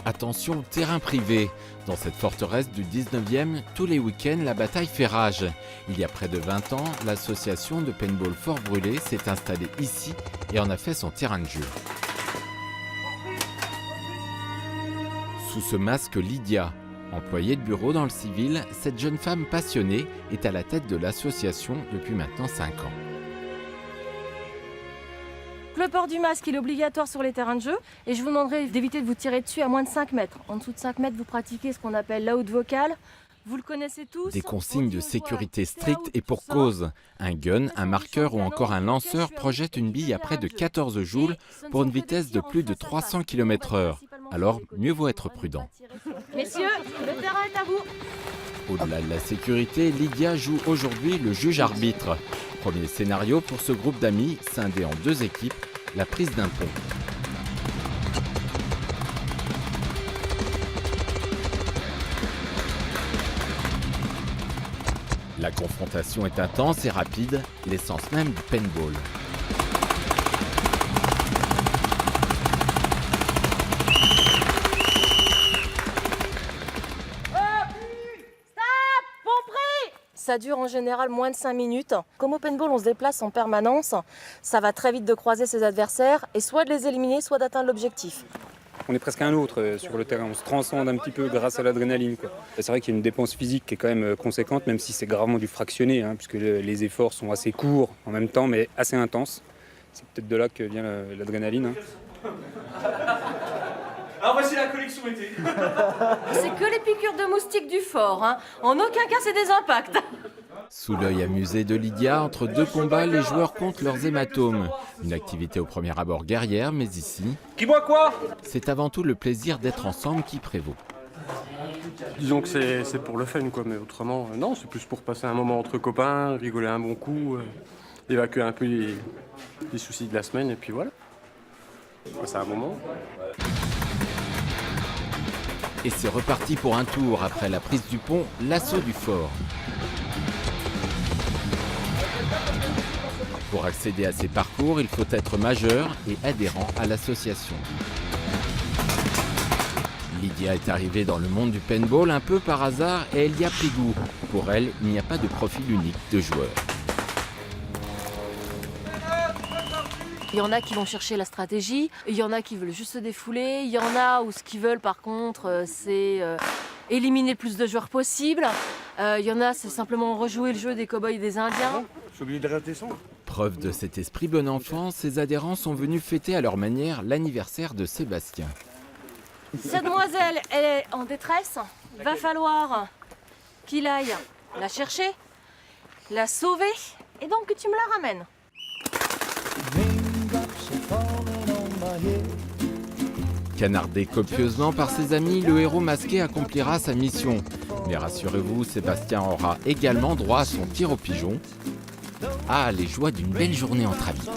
Attention, terrain privé. Dans cette forteresse du 19e, tous les week-ends, la bataille fait rage. Il y a près de 20 ans, l'association de paintball Fort Brûlé s'est installée ici et en a fait son terrain de jeu. Sous ce masque, Lydia. Employée de bureau dans le civil, cette jeune femme passionnée est à la tête de l'association depuis maintenant 5 ans. Le port du masque il est obligatoire sur les terrains de jeu et je vous demanderai d'éviter de vous tirer dessus à moins de 5 mètres. En dessous de 5 mètres, vous pratiquez ce qu'on appelle la haute vocale. Vous le connaissez tous. Des consignes de sécurité strictes et pour cause. Un gun, un marqueur ou encore un lanceur projette une bille à près de 14 joules pour une vitesse de plus de 300 km/h. Alors, mieux vaut être prudent. Messieurs, le terrain est à vous. Au-delà de la sécurité, Lydia joue aujourd'hui le juge-arbitre. Premier scénario pour ce groupe d'amis, scindé en 2 équipes, la prise d'un pont. La confrontation est intense et rapide, l'essence même du paintball. Ça dure en général moins de 5 minutes. Comme au paintball, on se déplace en permanence. Ça va très vite de croiser ses adversaires et soit de les éliminer, soit d'atteindre l'objectif. On est presque un autre sur le terrain, on se transcende un petit peu grâce à l'adrénaline. C'est vrai qu'il y a une dépense physique qui est quand même conséquente, même si c'est gravement du fractionné, puisque les efforts sont assez courts en même temps, mais assez intenses. C'est peut-être de là que vient l'adrénaline. Alors voici la collection été. C'est que les piqûres de moustiques du fort. En aucun cas, c'est des impacts. Sous l'œil amusé de Lydia, entre 2 combats, les joueurs comptent leurs hématomes. Une activité au premier abord guerrière, mais ici, Qui boit quoi? c'est avant tout le plaisir d'être ensemble qui prévaut. Disons que c'est pour le fun, quoi, mais autrement, non, c'est plus pour passer un moment entre copains, rigoler un bon coup, évacuer un peu les soucis de la semaine, et puis voilà. C'est un moment. Et c'est reparti pour un tour après la prise du pont, l'assaut du fort. Pour accéder à ces parcours, il faut être majeur et adhérent à l'association. Lydia est arrivée dans le monde du paintball un peu par hasard et elle y a pris goût. Pour elle, il n'y a pas de profil unique de joueur. Il y en a qui vont chercher la stratégie, il y en a qui veulent juste se défouler, il y en a où ce qu'ils veulent par contre c'est éliminer le plus de joueurs possible. Il y en a c'est simplement rejouer le jeu des cow-boys et des indiens. J'ai oublié de rester son. Preuve de cet esprit bon enfant, ses adhérents sont venus fêter à leur manière l'anniversaire de Sébastien. Cette demoiselle, elle est en détresse. Va falloir qu'il aille la chercher, la sauver et donc que tu me la ramènes. Canardé copieusement par ses amis, le héros masqué accomplira sa mission. Mais rassurez-vous, Sébastien aura également droit à son tir au pigeon. Ah, les joies d'une belle journée entre amis.